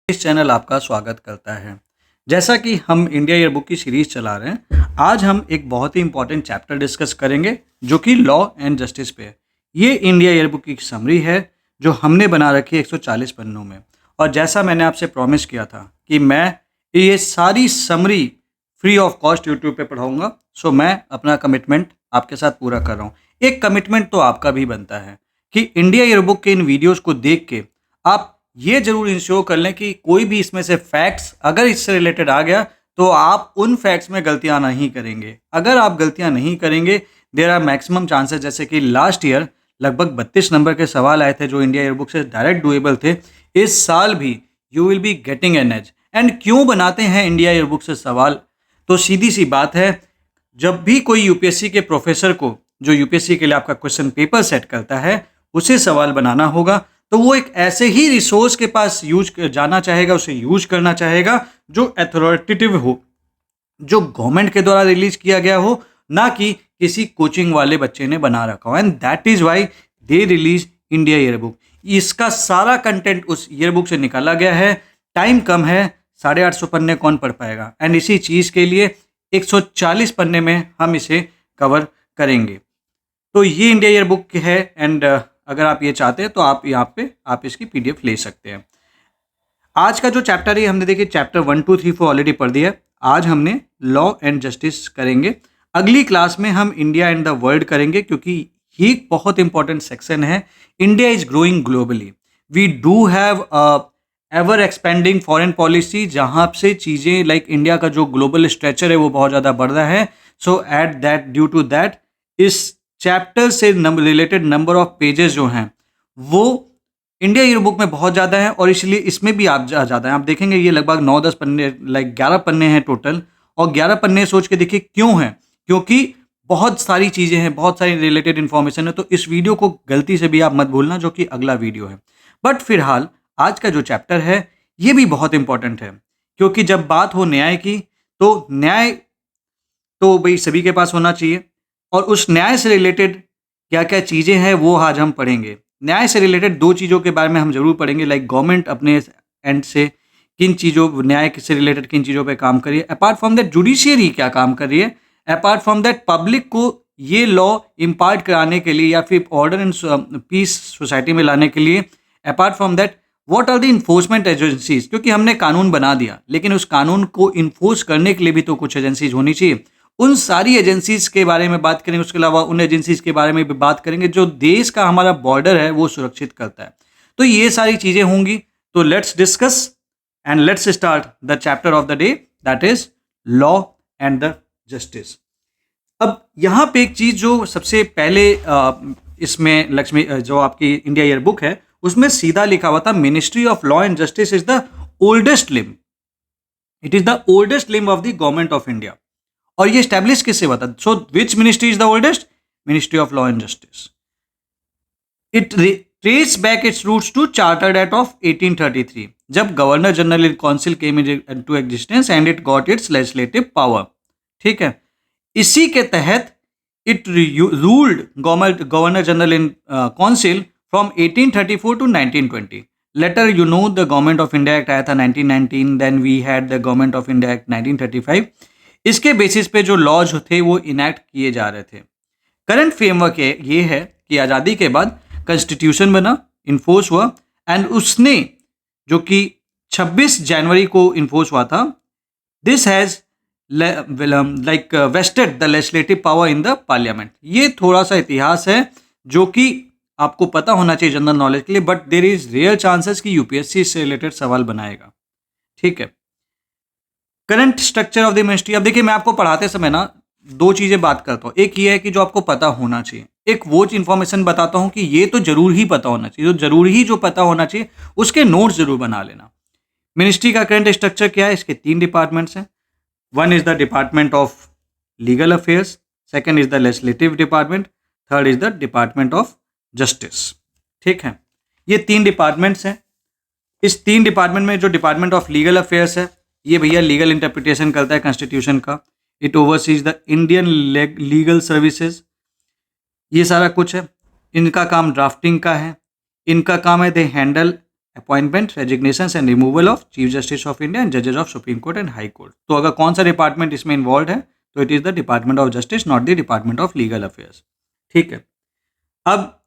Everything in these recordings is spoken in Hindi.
इस चैनल आपका स्वागत करता है। जैसा कि हम इंडिया ईयर बुक की सीरीज चला रहे हैं, आज हम एक बहुत ही इंपॉर्टेंट चैप्टर डिस्कस करेंगे जो कि लॉ एंड जस्टिस पे है। ये इंडिया ईयर बुक की समरी है जो हमने बना रखी है 140 पन्नों में। और जैसा मैंने आपसे प्रॉमिस किया था कि मैं ये सारी summary free of cost YouTube पे पढ़ाऊँगा, सो मैं अपना कमिटमेंट आपके साथ पूरा कर रहा हूँ। एक कमिटमेंट तो आपका भी बनता है कि इंडिया ईयर बुक के इन वीडियोज़ को देख के आप ये ज़रूर इंश्योर कर लें कि कोई भी इसमें से फैक्ट्स अगर इससे रिलेटेड आ गया तो आप उन फैक्ट्स में गलतियाँ नहीं करेंगे। अगर आप गलतियाँ नहीं करेंगे, देयर आर मैक्सिमम चांसेस, जैसे कि लास्ट ईयर लगभग 32 नंबर के सवाल आए थे जो इंडिया ईयर बुक से डायरेक्ट डुएबल थे। इस साल भी you will be getting an edge. And क्यों बनाते हैं इंडिया ईयर बुक से सवाल? तो सीधी सी बात है, जब भी कोई यूपीएससी के प्रोफेसर को, जो यूपीएससी के लिए आपका क्वेश्चन पेपर सेट करता है, उसे सवाल बनाना होगा, तो वो एक ऐसे ही रिसोर्स के पास यूज जाना चाहेगा, उसे यूज करना चाहेगा जो अथॉरिटेटिव हो, जो गवर्नमेंट के द्वारा रिलीज किया गया हो, ना कि किसी कोचिंग वाले बच्चे ने बना रखा हो। And that is why they release India year book. इसका सारा कंटेंट उस ईयर बुक से निकाला गया है। टाइम कम है, 850 पन्ने कौन पढ़ पाएगा? एंड इसी चीज़ के लिए 140 पन्ने में हम इसे कवर करेंगे। तो ये इंडिया ईयर बुक है। एंड अगर आप ये चाहते हैं तो आप यहाँ पे आप इसकी पीडीएफ ले सकते हैं। आज का जो चैप्टर है, हमने देखिए चैप्टर 1, 2, 3, 4 ऑलरेडी पढ़ दिया है। आज हमने लॉ एंड जस्टिस करेंगे। अगली क्लास में हम इंडिया एंड द वर्ल्ड करेंगे, क्योंकि ये एक बहुत इंपॉर्टेंट सेक्शन है। India is growing globally. We do have ever expanding foreign policy, जहाँ से चीज़ें लाइक इंडिया का जो ग्लोबल स्ट्रेचर है वो बहुत ज़्यादा बढ़ रहा है। So at that, due to that, इस चैप्टर से रिलेटेड नंबर ऑफ पेजेस जो हैं वो इंडिया ईयर बुक में बहुत ज़्यादा है, और इसलिए इसमें भी आप ज़्यादा हैं। आप देखेंगे ये लगभग 9-10 पन्ने, लाइक 11 पन्ने हैं टोटल। और 11 पन्ने सोच के देखिए क्यों हैं? क्योंकि बहुत सारी चीज़ें हैं, बहुत सारी रिलेटेड इन्फॉर्मेशन है। तो इस वीडियो को गलती से भी आप मत भूलना, जो कि अगला वीडियो है। बट फिलहाल आज का जो चैप्टर है ये भी बहुत इंपॉर्टेंट है, क्योंकि जब बात हो न्याय की, तो न्याय तो भाई सभी के पास होना चाहिए। और उस न्याय से रिलेटेड क्या क्या चीज़ें हैं वो आज हम पढ़ेंगे। न्याय से रिलेटेड 2 चीज़ों के बारे में हम ज़रूर पढ़ेंगे, लाइक गवर्नमेंट अपने एंड से किन चीज़ों, न्याय से रिलेटेड किन चीज़ों पे काम कर रही है। अपार्ट फ्रॉम दैट जुडिशियरी क्या काम कर रही है। अपार्ट फ्रॉम दैट पब्लिक को ये लॉ इम्पार्ट कराने के लिए या फिर ऑर्डर एंड पीस सोसाइटी में लाने के लिए। Apart from that what are the enforcement agencies, क्योंकि हमने कानून बना दिया, लेकिन उस कानून को इन्फोर्स करने के लिए भी तो कुछ एजेंसीज होनी चाहिए। उन सारी एजेंसीज के बारे में बात करेंगे। उसके अलावा उन एजेंसीज के बारे में भी बात करेंगे जो देश का हमारा बॉर्डर है वो सुरक्षित करता है। तो ये सारी चीज़ें होंगी। तो let's discuss and let's start the chapter of the day, that is law and the justice. अब यहाँ पे एक चीज़ जो सबसे पहले इसमें लक्ष्मी जो आपकी इंडिया ईयर बुक है उसमें सीधा लिखा हुआ था, ministry of law and justice is the oldest limb. It is the oldest limb of the government of India. और ये स्टैब्लिश किससे हुआ था? So which ministry is the oldest? Ministry of law and justice. It trace back its roots to chartered act of 1833, जब governor general council came into existence and it got its legislative power. ठीक है, इसी के तहत it ruled governor general in council from 1834 to 1920। Later you know the government of India Act आया था 1919, then we had the government of India Act 1935। इसके बेसिस पे जो लॉज थे वो इनैक्ट किए जा रहे थे। करंट फ्रेमवर्क ये है कि आज़ादी के बाद कॉन्स्टिट्यूशन बना, इन्फोर्स हुआ, एंड उसने जो कि 26 जनवरी को इन्फोर्स हुआ था, this has like vested the legislative power in the parliament. ये थोड़ा सा इतिहास है जो कि आपको पता होना चाहिए जनरल नॉलेज के लिए, but there is real chances कि यूपीएससी से रिलेटेड सवाल बनाएगा। ठीक है, current structure of the ministry. अब देखिए मैं आपको पढ़ाते समय ना 2 चीज़ें बात करता हूँ। एक ये है कि जो आपको पता होना चाहिए, एक वो इन्फॉर्मेशन बताता हूँ कि ये तो जरूर ही पता होना चाहिए। जो जरूर ही जो पता होना चाहिए उसके नोट्स जरूर बना लेना। मिनिस्ट्री का करंट स्ट्रक्चर क्या है? इसके 3 डिपार्टमेंट्स हैं। One is the department of legal affairs, second is the legislative department, third is the department of justice. ठीक है, ये 3 डिपार्टमेंट्स हैं। इस 3 डिपार्टमेंट में जो डिपार्टमेंट ऑफ लीगल अफेयर्स है, ये भैया लीगल इंटरप्रिटेशन करता है कॉन्स्टिट्यूशन का। It overseas the Indian legal services, ये सारा कुछ है। इनका काम ड्राफ्टिंग का है। इनका काम है they handle appointment, resignation and removal of chief justice of India and जजेस of supreme court and high court. तो अगर कौन सा डिपार्टमेंट इसमें इन्वॉल्व है तो it is the department of justice, not the department of legal affairs. ठीक है, अब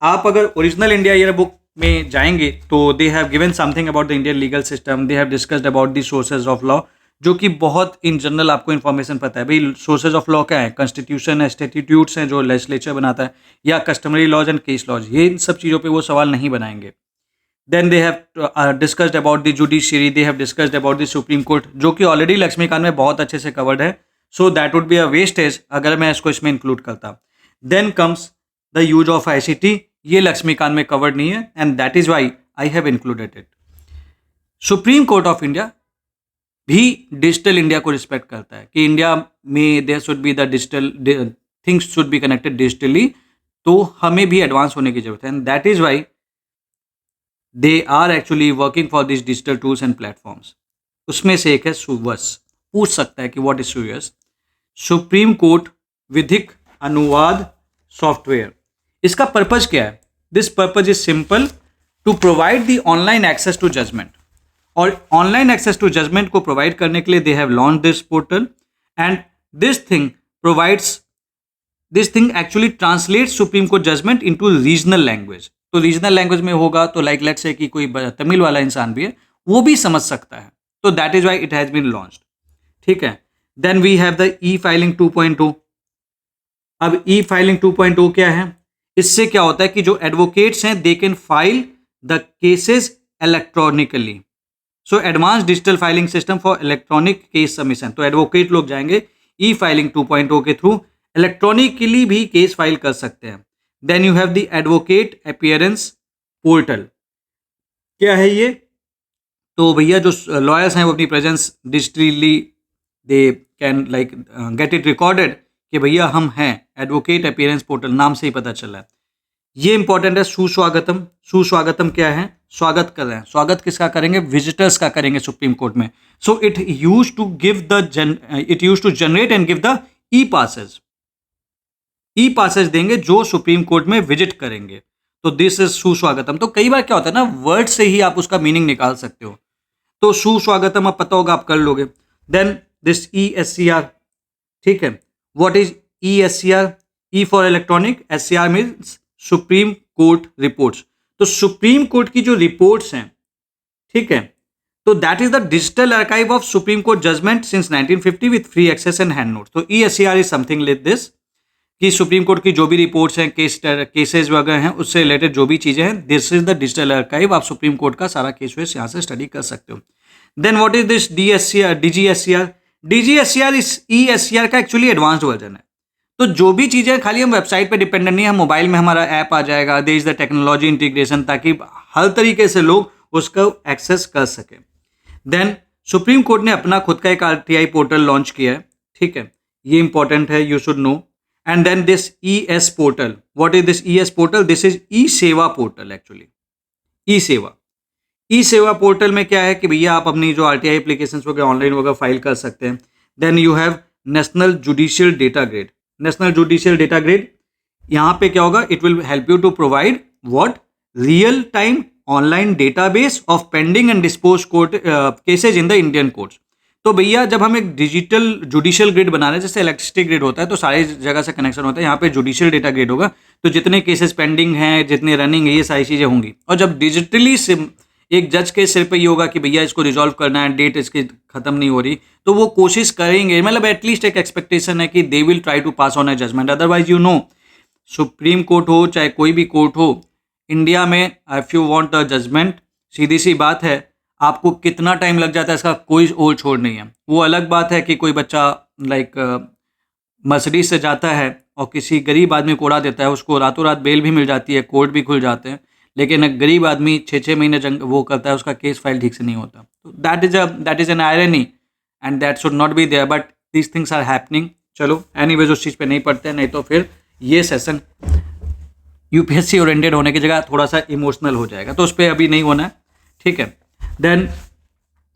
आप अगर ओरिजिनल इंडिया ईयर बुक में जाएंगे तो they have given something about the Indian legal system, they have discussed about the sources of law, जो कि बहुत इन जनरल आपको इन्फॉर्मेशन पता है। भाई सोर्सेज ऑफ लॉ क्या है, कॉन्स्टिट्यूशन है, स्टैट्यूट्स हैं जो लेजिस्लेचर बनाता है, या customary laws and case laws, ये इन सब चीज़ों पे वो सवाल नहीं बनाएंगे। Then they have discussed about the judiciary, they have discussed about the supreme Court, जो कि ऑलरेडी लक्ष्मीकांत में बहुत अच्छे से कवर्ड है। So that would be a wastage अगर मैं इसको इसमें इंक्लूड करता। Then comes the use of ICT, ये लक्ष्मीकांत में कवर्ड नहीं है and that is why I have included it. Supreme Court of India भी डिजिटल इंडिया को रिस्पेक्ट करता है कि इंडिया में there should be the digital things should be connected digitally, तो हमें भी एडवांस होने की जरूरत है and that is why they are actually working for this digital tools and platforms. उसमें से एक है सुवस। पूछ सकता है कि what is SUVAS? Supreme Court विधिक अनुवाद सॉफ्टवेयर। इसका पर्पज क्या है? This purpose is simple, to provide the online access to judgment. और ऑनलाइन एक्सेस टू जजमेंट को प्रोवाइड करने के लिए they have launch this portal and this thing actually translate Supreme Court judgment into regional language. तो रीजनल लैंग्वेज में होगा तो लाइक लेट्स से कि कोई तमिल वाला इंसान भी है वो भी समझ सकता है, तो that is why it has been launched. ठीक है, then we have the e filing 2.0। अब ई फाइलिंग 2.0 क्या है? इससे क्या होता है कि जो एडवोकेट्स हैं they can file the cases electronically. So advance digital filing system for electronic case submission. तो एडवोकेट लोग जाएंगे ई फाइलिंग 2.0 के थ्रू इलेक्ट्रॉनिकली भी केस फाइल कर सकते हैं। Then you have the advocate appearance portal. क्या है ये? तो भैया जो लॉयर्स हैं वो अपनी presence digitally they can like get it recorded कि भैया हम हैं। एडवोकेट अपीयरेंस पोर्टल नाम से ही पता चला है। ये इंपॉर्टेंट है। सुस्वागतम। सुस्वागतम क्या है? स्वागत कर रहे हैं। स्वागत किसका करेंगे? विजिटर्स का करेंगे सुप्रीम कोर्ट में। So it use to generate and give the e passes. E passes देंगे जो सुप्रीम कोर्ट में विजिट करेंगे। तो दिस इज सुस्वागतम। तो कई बार क्या होता है ना, वर्ड से ही आप उसका मीनिंग निकाल सकते हो। तो सुस्वागतम अब पता होगा, आप कर लोगे। Then this ESCR। ठीक है, what is ESCR? E for electronic, SCR means Supreme Court reports. तो सुप्रीम कोर्ट की जो रिपोर्ट्स हैं, ठीक है, तो that is the digital archive of supreme Court judgment since 1950 with free access and hand notes. तो ESCR is something like this कि सुप्रीम कोर्ट की जो भी रिपोर्ट्स हैं, केसेज वगैरह हैं, उससे रिलेटेड जो भी चीज़ें हैं, this is the digital archive. आप सुप्रीम कोर्ट का सारा केस वेस यहाँ से स्टडी कर सकते हो। Then what is this DGSCR? DGSCR इस ESCR का एक्चुअली एडवांस्ड वर्जन है। तो जो भी चीज़ें खाली हम वेबसाइट पे डिपेंडेंट नहीं है, हम मोबाइल में हमारा ऐप आ जाएगा, there is the technology integration, ताकि हर तरीके से लोग उसका एक्सेस कर सकें। देन सुप्रीम कोर्ट ने अपना खुद का एक RTI पोर्टल लॉन्च किया है। ठीक है, ये इंपॉर्टेंट है, you should know. And then this ES portal. What is this ES portal? This is ई-सेवा पोर्टल एक्चुअली। ई-सेवा पोर्टल में क्या है कि भैया आप अपनी जो RTI एप्लीकेशंस वगैरह ऑनलाइन वगैरह फाइल कर सकते हैं। Then you have national judicial data grid. National judicial data grid, यहाँ पे क्या होगा? It will help you to provide what? Real time online database of pending and dispose court cases in the Indian courts. तो भैया जब हम एक डिजिटल जुडिशियल ग्रिड बना रहे हैं, जैसे इलेक्ट्रिसिटी ग्रिड होता है तो सारी जगह से कनेक्शन होता है, यहाँ पे जुडिशियल डेटा ग्रिड होगा। तो जितने केसेस पेंडिंग हैं, जितने रनिंग है, ये सारी चीज़ें होंगी। और जब डिजिटली एक जज के सिर पे ये होगा कि भैया इसको रिजॉल्व करना है, डेट इसकी खत्म नहीं हो रही, तो वो कोशिश करेंगे, मतलब एटलीस्ट एक एक्सपेक्टेशन है कि they will try to pass on a judgement. Otherwise you know, supreme court हो चाहे कोई भी कोर्ट हो, इंडिया में if you want a judgement, सीधी सी बात है, आपको कितना टाइम लग जाता है इसका कोई ओर छोड़ नहीं है। वो अलग बात है कि कोई बच्चा लाइक मर्सिडीज से जाता है और किसी गरीब आदमी को उड़ा देता है, उसको रातों रात बेल भी मिल जाती है, कोर्ट भी खुल जाते हैं, लेकिन एक गरीब आदमी 6-6 महीने वो करता है, उसका केस फाइल ठीक से नहीं होता। तो that is an irony and that should not be there, but these things are happening. चलो एनीवेज उस चीज़ पे नहीं पढ़ते हैं, नहीं तो फिर ये सेशन UPSC ओरिएंटेड होने की जगह थोड़ा सा इमोशनल हो जाएगा, तो उस पर अभी नहीं होना है। ठीक है, देन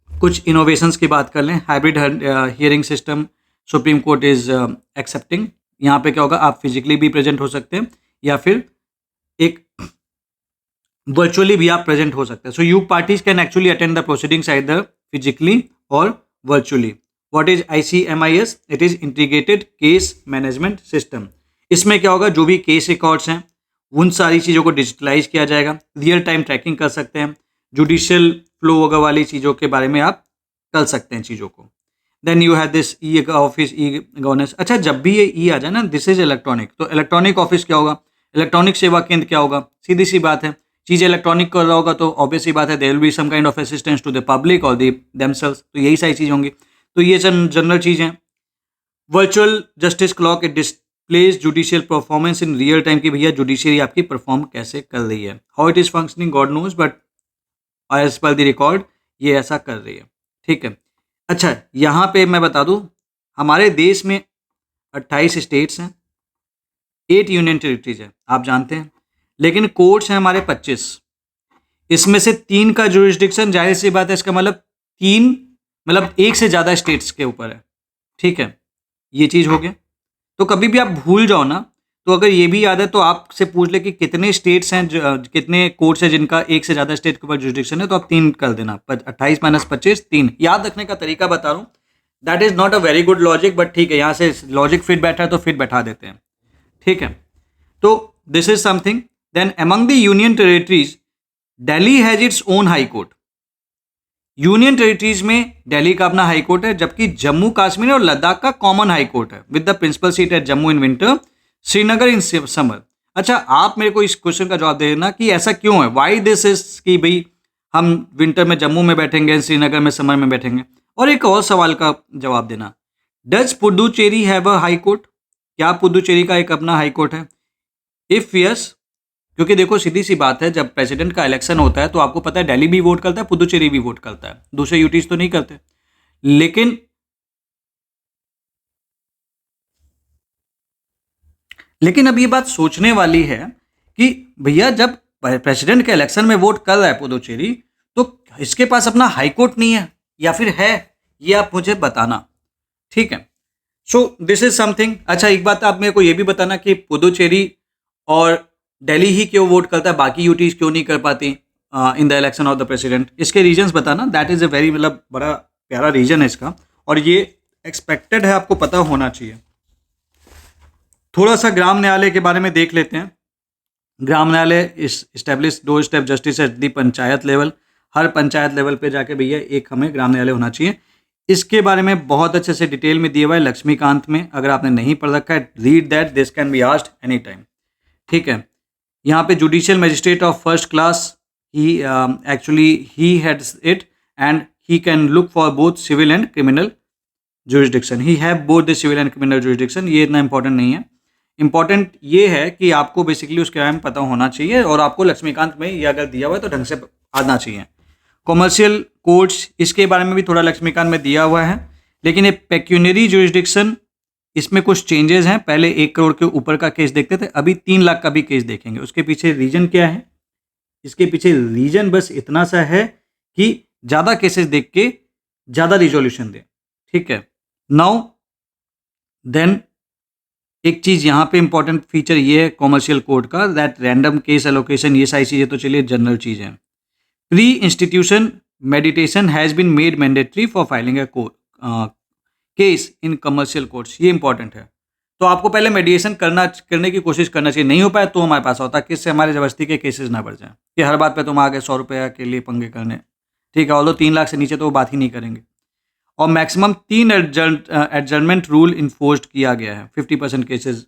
कुछ इनोवेशंस की बात कर लें। Hybrid hearing system supreme court is accepting. यहाँ पे क्या होगा? आप फिजिकली भी प्रेजेंट हो सकते हैं या फिर एक वर्चुअली भी आप प्रेजेंट हो सकते हैं. So you parties can actually attend the proceedings either physically or virtually. What is ICMIS? It is integrated case management system. इसमें क्या होगा, जो भी केस रिकॉर्ड्स हैं उन सारी चीज़ों को डिजिटलाइज किया जाएगा. रियल टाइम ट्रैकिंग कर सकते हैं. जुडिशियल फ्लो वगैरह वाली चीज़ों के बारे में आप कर सकते हैं चीज़ों को. Then you have this e office, e governance. अच्छा, जब भी ये ई आ जाए ना, दिस इज इलेक्ट्रॉनिक, तो इलेक्ट्रॉनिक ऑफिस क्या होगा, इलेक्ट्रॉनिक सेवा केंद्र क्या होगा. सीधी सी बात है, चीज़ें इलेक्ट्रॉनिक कर रहा होगा तो ऑब्वियस सी बात है there will be some kind of assistance to the public और देमसेल्व्स. तो यही सारी चीज़ होंगी. तो ये जनरल चीज़ हैं. Virtual justice clock, it displays judicial performance in real time की भैया जुडिशियरी आपकी परफॉर्म कैसे कर रही है. How it is functioning God knows, but as per the record ये ऐसा कर रही है. ठीक है. अच्छा, यहाँ पे मैं बता दूँ, हमारे देश में 28 स्टेट्स हैं, 8 यूनियन टेरिटरीज है, आप जानते हैं. लेकिन कोर्ट्स हैं हमारे 25. इसमें से 3 का जुरिस्डिक्शन, जाहिर सी बात है, इसका मतलब 3 मतलब एक से ज़्यादा स्टेट्स के ऊपर है. ठीक है, ये चीज़ हो गया. तो कभी भी आप भूल जाओ ना, तो अगर ये भी याद है तो आपसे पूछ ले कि कितने स्टेट्स हैं, कितने कोर्ट्स हैं जिनका एक से ज़्यादा स्टेट के ऊपर जुरिस्डिक्शन है, तो आप 3 कर देना. 28 - 25 3. याद रखने का तरीका बता रहा हूँ. That is not a very good logic, but ठीक है, यहाँ से लॉजिक फिट बैठा है तो फिट बैठा देते हैं. ठीक है. तो this is something. Then among the union territories, Delhi has its own high court. Union territories में दिल्ली का अपना हाई कोर्ट है, जबकि जम्मू कश्मीर और लद्दाख का कॉमन हाई कोर्ट है with the principal seat at Jammu in winter, Srinagar in summer. अच्छा, आप मेरे को इस क्वेश्चन का जवाब दे देना कि ऐसा क्यों है, वाई दिस इज, कि भाई हम विंटर में जम्मू में बैठेंगे, श्रीनगर में समर में बैठेंगे. और एक और सवाल का जवाब देना, does Puducherry have a high court? क्या पुडुचेरी का एक अपना हाई कोर्ट है? इफ यस, क्योंकि देखो सीधी सी बात है, जब प्रेसिडेंट का इलेक्शन होता है तो आपको पता है दिल्ली भी वोट करता है, पुदुचेरी भी वोट करता है, दूसरे यूटीज तो नहीं करते. लेकिन लेकिन अब ये बात सोचने वाली है कि भैया जब प्रेसिडेंट के इलेक्शन में वोट कर रहा है पुदुचेरी, तो इसके पास अपना हाई कोर्ट नहीं है या फिर है, ये आप मुझे बताना. ठीक है. सो दिस इज समथिंग. अच्छा, एक बात आप मेरे को ये भी बताना कि पुदुचेरी और दिल्ली ही क्यों वोट करता है, बाकी यूटीज क्यों नहीं कर पाती in the election of the president. इसके रीजंस बताना. दैट इज़ अ वेरी, मतलब बड़ा प्यारा रीजन है इसका, और ये एक्सपेक्टेड है, आपको पता होना चाहिए. थोड़ा सा ग्राम न्यायालय के बारे में देख लेते हैं. ग्राम न्यायालय इस establish door step justice at the panchayat level. Her panchayat level पे जाके भैया एक हमें ग्राम न्यायालय होना चाहिए. इसके बारे में बहुत अच्छे से डिटेल में दिया हुआ है लक्ष्मीकांत में. अगर आपने नहीं पढ़ रखा है, read that, this can be asked any time. ठीक है. यहाँ पे judicial magistrate of first class, he actually he heads it, and he can look for both civil and criminal jurisdiction. He have both the civil and criminal jurisdiction. ये इतना इंपॉर्टेंट नहीं है. इंपॉर्टेंट ये है कि आपको बेसिकली उसके बारे में पता होना चाहिए, और आपको लक्ष्मीकांत में ये अगर दिया हुआ है तो ढंग से आना चाहिए. कॉमर्शियल कोर्ट्स, इसके बारे में भी थोड़ा लक्ष्मीकांत में दिया हुआ है. लेकिन ये पेक्यूनरी जुरिस्डिक्शन, इसमें कुछ चेंजेस हैं. पहले 1 करोड़ के ऊपर का केस देखते थे, अभी 3 लाख का भी केस देखेंगे. उसके पीछे रीजन क्या है? इसके पीछे रीजन बस इतना सा है कि ज़्यादा केसेस देख के ज़्यादा रिजोल्यूशन दें. ठीक है. नाउ देन एक चीज़ यहाँ पे इंपॉर्टेंट फीचर ये है कॉमर्शियल कोर्ट का, दैट रैंडम केस एलोकेशन. ये सारी चीज़ें तो चलिए जनरल चीज़ें हैं. Pre institution meditation has been made mandatory for filing a case in commercial courts. ये इंपॉर्टेंट है. तो आपको पहले मेडिएशन करने की कोशिश करना चाहिए. नहीं हो पाया तो हमारे पास होता है, किससे हमारे ज़बरदस्ती के केसेस ना बढ़ जाएं कि हर बात पे तुम आगे 100 रुपये के लिए पंगे करने. ठीक है. ऑल्दो 3 लाख से नीचे तो वो बात ही नहीं करेंगे. और मैक्सिमम 3 एडजर्नमेंट रूल इन्फोर्स्ड किया गया है 50% केसेस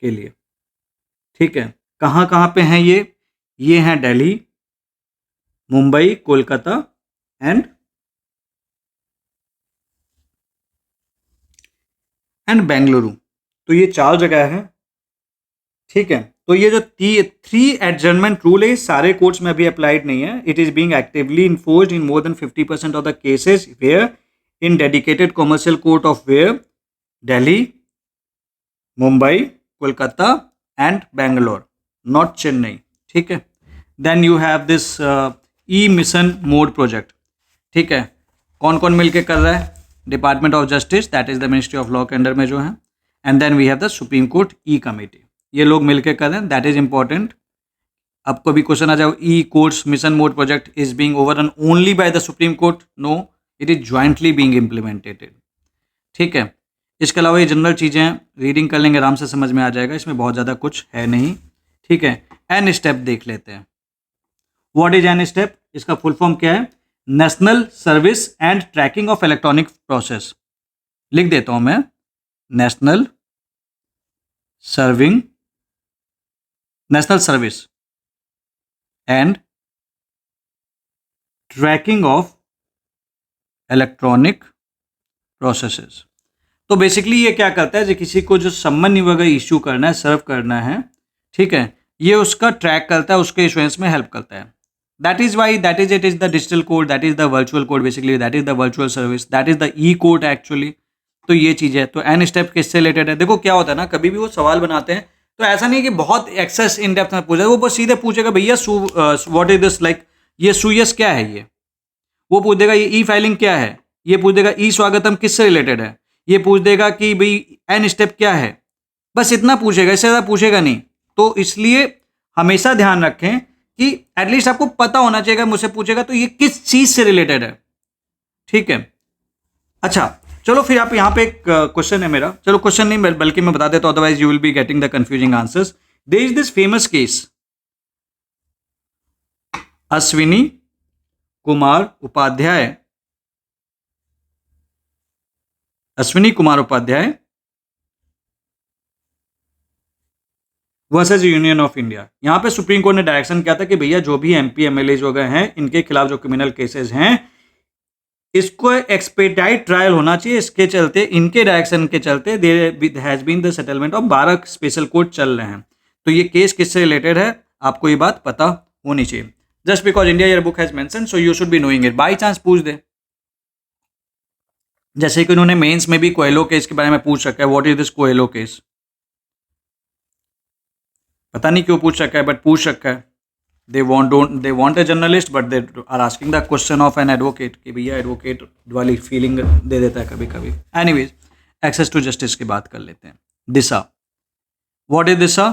के लिए. ठीक है. कहाँ कहाँ पे हैं ये हैं दिल्ली, मुंबई, कोलकाता एंड बेंगलुरु. तो ये 4 जगह है. ठीक है. तो ये जो 3 एडजर्नमेंट रूल है, सारे कोर्ट्स में अभी अप्लाइड नहीं है. It is being actively enforced in more than 50% of the cases where in dedicated commercial court of where Delhi, Mumbai, Kolkata and Bangalore, not Chennai. ठीक है. Then you have this e mission mode project. ठीक है. कौन कौन मिलके कर रहा है? Department of justice, that is the ministry of law के अंडर में जो है, and then we have the supreme court E committee. ये लोग मिलके कर रहे हैं. That is important. अब कभी क्वेश्चन आ जाओ, e courts mission mode project is being overrun only by the supreme court, no, it is jointly being implemented. ठीक है, इसके अलावा ये जनरल चीज़ें हैं, रीडिंग कर लेंगे आराम से समझ में आ जाएगा, इसमें बहुत ज़्यादा कुछ है नहीं। ठीक है, एन स्टेप देख लेते हैं। What is an step? इसका फुल फॉर्म क्या है? National service and tracking of electronic process. लिख देता हूं मैं, national serving national service and tracking of electronic processes. तो बेसिकली ये क्या करता है, जो किसी को जो सम्मन वगैरह इश्यू करना है, सर्व करना है, ठीक है, ये उसका ट्रैक करता है, उसके इशुएंस में हेल्प करता है। That is why that is it is the digital code, that is the virtual code, basically that is the virtual service, that is the e code actually. तो ये चीज़ है। तो एन स्टेप किससे रिलेटेड है? देखो क्या होता है ना, कभी भी वो सवाल बनाते हैं तो ऐसा नहीं कि बहुत एक्सेस इन डेप्थ में पूछे, वो बस सीधे पूछेगा भैया व्हाट इज दिस, लाइक ये सुयस क्या है, ये वो पूछ देगा, ये ई फाइलिंग क्या है, ये पूछ देगा ई स्वागतम किससे रिलेटेड है, ये पूछ देगा कि भाई एन स्टेप क्या है, बस इतना पूछेगा, इससे ज़्यादा पूछेगा नहीं। तो इसलिए हमेशा ध्यान रखें कि एटलीस्ट आपको पता होना चाहिए, मुझसे पूछेगा तो ये किस चीज़ से रिलेटेड है। ठीक है, अच्छा चलो फिर आप यहाँ पे एक क्वेश्चन है मेरा, चलो क्वेश्चन नहीं बल्कि मैं बता देता हूँ, otherwise you will be getting the confusing answers. There is this famous case, Ashwini Kumar Upadhyay versus union of India. यहाँ पे सुप्रीम कोर्ट ने डायरेक्शन किया था कि भैया जो भी एमपी एमएलए वगैरह हैं, इनके खिलाफ जो क्रिमिनल केसेस हैं, इसको एक्सपेडाइट ट्रायल होना चाहिए। इसके चलते, इनके डायरेक्शन के चलते there has been the settlement of 12 special court चल रहे हैं। तो ये केस किससे रिलेटेड है, आपको ये बात पता होनी चाहिए। Just because India year book has mention, so you should be knowing it. By chance पूछ दे, जैसे कि उन्होंने मेंस में भी कोएलो केस के बारे में पूछ रखा है, what is this Coelho case, पता नहीं क्यों पूछ रखा है, बट पूछ रखा है। they want a journalist but they are asking the question of an advocate कि भैया एडवोकेट वाली फीलिंग दे देता है कभी कभी। एनीवेज, एक्सेस टू जस्टिस की बात कर लेते हैं। दिशा, व्हाट इज दिशा,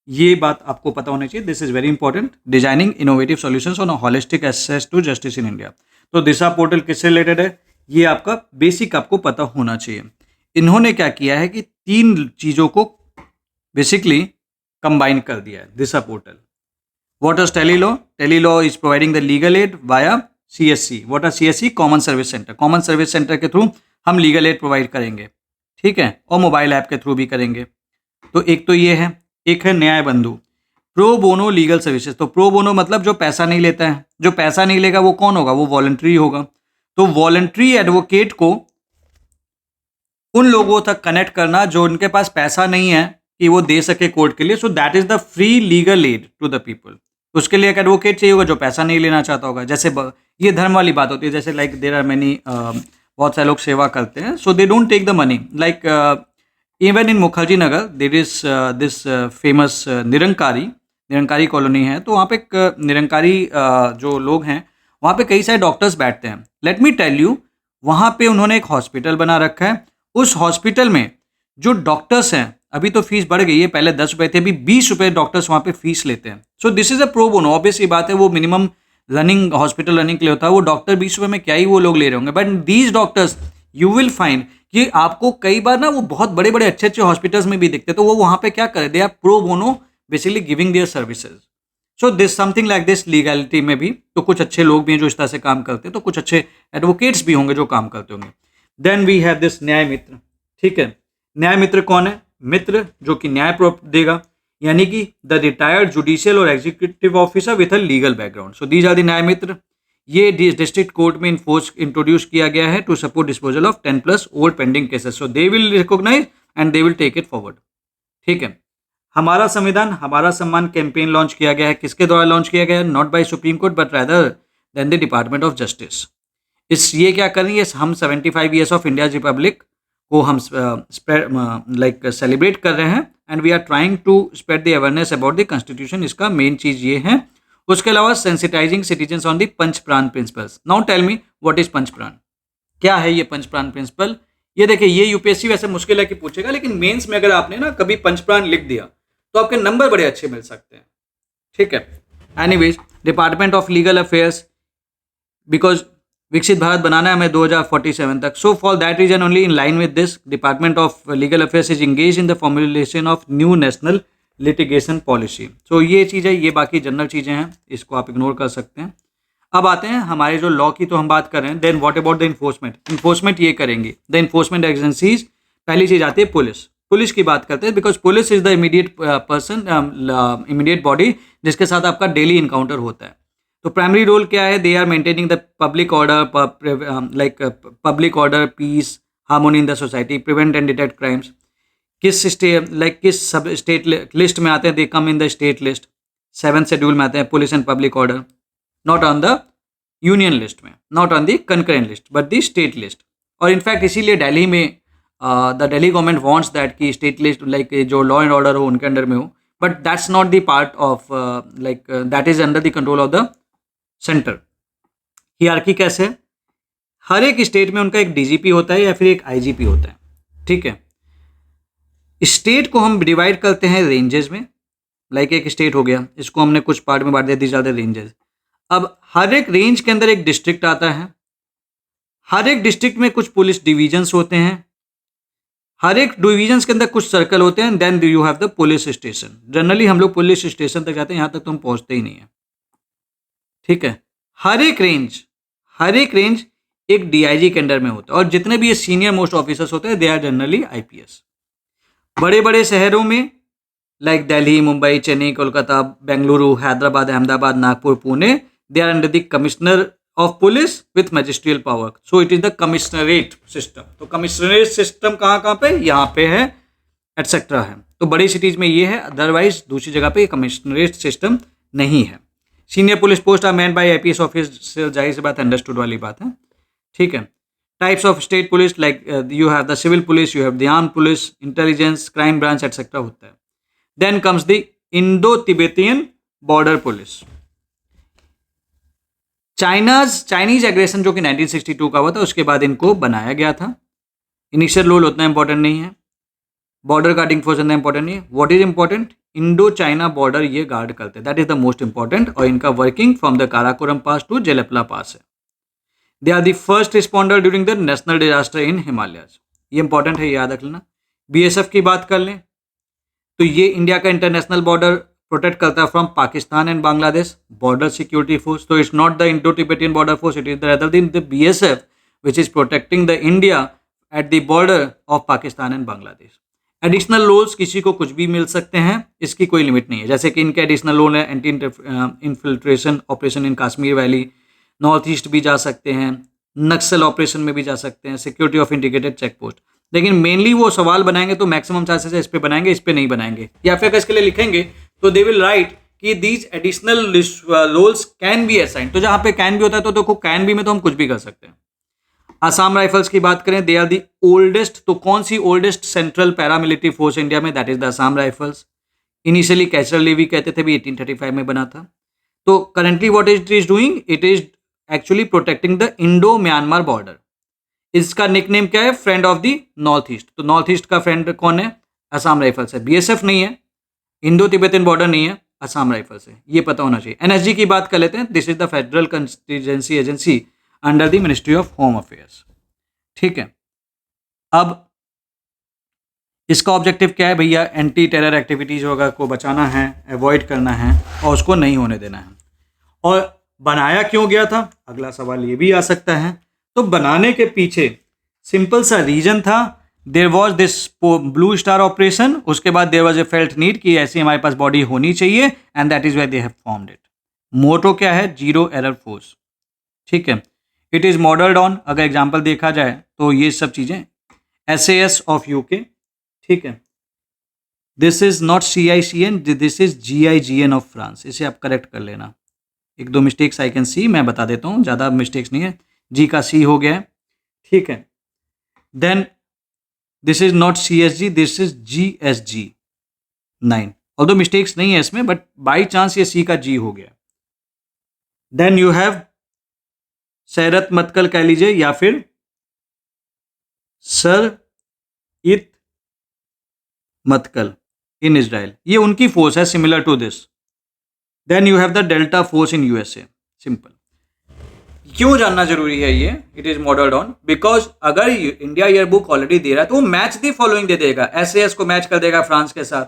ये बात आपको पता होनी चाहिए। This is very important, designing innovative solutions on holistic access to justice in India. तो दिशा पोर्टल किससे रिलेटेड है, ये आपका बेसिक आपको पता होना चाहिए। इन्होंने क्या किया है कि 3 चीज़ों को बेसिकली कंबाइन कर दिया है दिशा portal. What is Telelaw? Telelaw is providing the legal aid via CSC. What are CSC? Common Service Center. Common Service Center के थ्रू हम लीगल एड प्रोवाइड करेंगे, ठीक है, और मोबाइल ऐप के थ्रू भी करेंगे। तो एक तो ये है, एक है न्याय बंधु, प्रो बोनो लीगल सर्विसेज। तो प्रो बोनो मतलब जो पैसा नहीं लेता है, जो पैसा नहीं लेगा वो कौन होगा, वो वॉलंटरी होगा। तो वॉलंटरी एडवोकेट को उन लोगों तक कनेक्ट करना जो उनके पास पैसा नहीं है कि वो दे सके कोर्ट के लिए। So that is the free legal aid to the people. उसके लिए एक एडवोकेट चाहिए होगा जो पैसा नहीं लेना चाहता होगा। जैसे ये धर्म वाली बात होती है, जैसे लाइक देयर आर मेनी, बहुत सारे लोग सेवा करते हैं, so they don't take the money. Like even in Mukherjee Nagar there is this famous Nirankari colony है। तो वहाँ पे एक निरंकारी जो लोग हैं, वहाँ पे कई सारे डॉक्टर्स बैठते हैं। लेट मी टेल यू, वहाँ पे उन्होंने एक हॉस्पिटल बना रखा है। उस हॉस्पिटल में जो डॉक्टर्स हैं, अभी तो फीस बढ़ गई है, पहले 10 रुपए थे, अभी 20 रुपए डॉक्टर्स वहाँ पे फीस लेते हैं। सो this is a pro bono. Obvious ये बात है, वो मिनिमम रनिंग हॉस्पिटल रनिंग के लिए होता है, वो डॉक्टर 20 रुपए में क्या ही वो लोग ले रहे होंगे। But these doctors you will find कि आपको कई बार ना वो बहुत बड़े बड़े अच्छे अच्छे हॉस्पिटल्स में भी दिखते हैं। तो वो वहाँ पे क्या करे, they are pro bono, basically giving their services. So this something like this legality में भी तो कुछ अच्छे लोग भी हैं जो इस तरह से काम करते हैं, तो कुछ अच्छे एडवोकेट्स भी होंगे जो काम करते होंगे। देन वी हैव दिस न्याय मित्र, ठीक है। न्याय मित्र कौन है? मित्र जो कि न्याय देगा, यानी कि द रिटायर्ड जुडिशियल और executive officer with a legal background. So these are the Nyaya Mitra. ये डिस्ट्रिक्ट कोर्ट में इंट्रोड्यूस किया गया है to support disposal of 10+ old pending cases. So they will recognise and they will take it forward, ठीक है। हमारा संविधान हमारा सम्मान कैंपेन लॉन्च किया गया है, किसके द्वारा लॉन्च किया गया है? Not by supreme court but rather than the department of justice. ये क्या करेंगे, हम 75 ईयर्स ऑफ इंडिया रिपब्लिक को हम लाइक सेलिब्रेट कर रहे हैं, and we are trying to spread the awareness about the constitution. इसका मेन चीज ये है। उसके अलावा sensitising citizens on the Panchpran principles. Now tell me what is Panchpran, क्या है ये पंचप्राण प्रिंसिपल? ये देखिए, ये यूपीएससी वैसे मुश्किल है कि पूछेगा, लेकिन मेंस में अगर आपने ना कभी पंचप्राण लिख दिया तो आपके नंबर बड़े अच्छे मिल सकते हैं, ठीक है। Anyways, department of legal affairs, because विकसित भारत बनाना है हमें 2047 तक. So for that reason only, in line with this, department of legal affairs is engage in the formulation of new national litigation policy. So ये चीज़ है, ये बाकी जनरल चीज़ें हैं, इसको आप इग्नोर कर सकते हैं. अब आते हैं हमारे जो लॉ की, तो हम बात कर रहे हैं. Then what about the enforcement. Enforcement ये करेंगे द इन्फोर्समेंट एजेंसीज. पहली चीज़ आती है पुलिस. पुलिस की बात करते हैं because police is the immediate person, immediate body जिसके साथ आपका डेली इनकाउंटर होता है. तो प्राइमरी रोल क्या है? They are maintaining the public order, like public order, peace, harmony in the society, prevent and detect crimes. किस स्टेट, लाइक किस सब स्टेट लिस्ट में आते हैं? They come in the state list. 7th schedule में आते हैं police and public order. Not on the union list में, not on the concurrent list, but the state list. और इनफैक्ट इसीलिए दिल्ली में the Delhi government wants that कि स्टेट लिस्ट, लाइक जो लॉ एंड ऑर्डर हो उनके अंडर में हो. But that's not the part of, like that is under the control of the centre. Hierarchy कैसे है? हर एक स्टेट में उनका एक डीजीपी होता है या फिर एक आईजीपी होता है. ठीक है. स्टेट को हम डिवाइड करते हैं रेंजेस में. लाइक एक स्टेट हो गया, इसको हमने कुछ पार्ट में बांट दिया, दीज आर द रेंजेस. अब हर एक रेंज के अंदर एक डिस्ट्रिक्ट आता है. हर एक डिस्ट्रिक्ट में कुछ पुलिस डिवीजन्स होते हैं. हर एक डिवीजन्स के अंदर कुछ सर्कल होते हैं. Then you have the police station. Generally हम लोग पुलिस स्टेशन तक जाते हैं, यहां तक तो हम पहुंचते ही नहीं है. ठीक है. हर एक रेंज एक डीआईजी के अंडर में होता है. और जितने भी ये सीनियर मोस्ट ऑफिसर्स होते हैं, दे आर जनरली आईपीएस. बड़े बड़े शहरों में like Delhi, Mumbai, Chennai, Kolkata, Bengaluru, Hyderabad, Ahmedabad, Nagpur, Pune, they are under the commissioner of police with magisterial power. So it is the commissionerate system. तो कमिश्नरेट सिस्टम कहाँ पे? यहाँ पे है, एटसेट्रा है. तो बड़ी सिटीज में ये है, अदरवाइज दूसरी जगह पे कमिश्नरेट सिस्टम नहीं है. Senior police post are man by IPS officer. जाहिर सी बात है, अंडरस्टूड वाली बात है. ठीक है. Types of state police, like you have the civil police, you have the armed police, intelligence, crime branch, etcetera होता है. Then comes the Indo Tibetan border police. Chinese aggression जो कि 1962 का हुआ था, उसके बाद इनको बनाया गया था. इनिशियल रोल उतना इंपॉर्टेंट नहीं है. बॉर्डर गार्डिंग फोर्स इतना इंपॉर्टेंट नहीं है. What is important? Indo China border ये गार्ड करते हैं. That is the most important. और इनका working from the Karakoram pass to Jelepla pass है. They are the first responder during the national disaster in Himalayas. ये इंपॉर्टेंट है, याद रख लेना. बीएसएफ की बात कर लें तो ये इंडिया का इंटरनेशनल बॉर्डर प्रोटेक्ट करता है from Pakistan and Bangladesh. Border security force. तो it's not the Indo Tibetan border force, it is the rather than the BSF which is protecting the India at the border of Pakistan and Bangladesh. Additional roles किसी को कुछ भी मिल सकते हैं, इसकी कोई लिमिट नहीं है. जैसे कि इनके एडिशनल रोल है anti infiltration operation in Kashmir valley, north east भी जा सकते हैं, नक्सल ऑपरेशन में भी जा सकते हैं, security of integrated check post. लेकिन मेनली वो सवाल बनाएंगे तो मैक्सिमम चांसेस है इस पे बनाएंगे, इस पे नहीं बनाएंगे. या फिर इसके लिए लिखेंगे तो दे विल राइट कि these additional roles can be assign. तो जहां पे कैन भी होता है तो देखो, कैन बी में तो हम कुछ भी कर सकते हैं. आसाम राइफल्स की बात करें, दे आर दी ओल्डेस्ट. तो कौन सी oldest central paramilitary force India में? That is the Assam Rifles. Initially Cachar levy कहते थे भी, 1835 में बना था. तो currently what it is doing? It is actually protecting the Indo Myanmar border. इसका निकनेम क्या है? Friend of the north east. तो नॉर्थ ईस्ट का फ्रेंड कौन है? असम राइफल्स है. बीएसएफ नहीं है, इंडो तिब्बतियन बॉर्डर नहीं है, असम राइफल्स है. ये पता होना चाहिए. एनएसजी की बात कर लेते हैं. This is the federal contingency agency under the ministry of home affairs. ठीक है. अब इसका ऑब्जेक्टिव क्या है भैया? एंटी टेरर एक्टिविटीज वगैरह को बचाना है, अवॉइड करना है और उसको नहीं होने देना है. और बनाया क्यों गया था? अगला सवाल ये भी आ सकता है. तो बनाने के पीछे सिंपल सा रीजन था. There was this blue star operation. उसके बाद there was a felt need कि ऐसी हमारे पास बॉडी होनी चाहिए, and that is why they have formed it. Motto क्या है? Zero error force. ठीक है. इट इज मॉडल्ड ऑन, अगर एग्जाम्पल देखा जाए तो ये सब चीजें, SAS ऑफ यूके. ठीक है. This is not CICN, this is GIGN of France. इसे आप करेक्ट कर लेना. एक दो मिस्टेक्स आई कैन सी, मैं बता देता हूँ, ज़्यादा मिस्टेक्स नहीं है. जी का C हो गया है. ठीक है. Then this is not CSG, this is GSG 9. Although mistakes नहीं है इसमें, बट बाई चांस ये C का G हो गया. Then you have Sayeret Matkal कह लीजिए या फिर सर इत मतकल इन इजराइल. ये उनकी फोर्स है similar to this. Then you have the Delta Force in USA. Simple. क्यों जानना जरूरी है ये? It is modelled on because अगर इंडिया ईयर बुक ऑलरेडी दे रहा है तो वो मैच दी फॉलोइंग दे देगा। एसएएस को मैच कर देगा फ्रांस के साथ,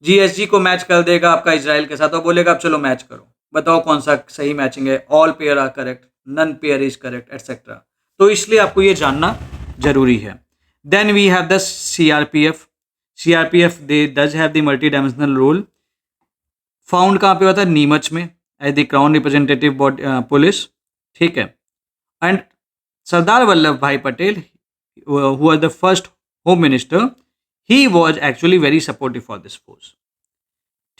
जीएसजी को मैच कर देगा आपका इजराइल के साथ और बोलेगा अब चलो मैच करो, बताओ कौन सा सही मैचिंग है, all pair are correct, none pair is correct etcetera. तो इसलिए आपको ये जानना जरूरी है। Then we have the CRPF. CRPF they does have the multi dimensional role. Found कहाँ पे होता है? नीमच में, as the Crown representative police. ठीक है। एंड सरदार वल्लभ भाई Patel who was the first home minister, he was actually very supportive for this force।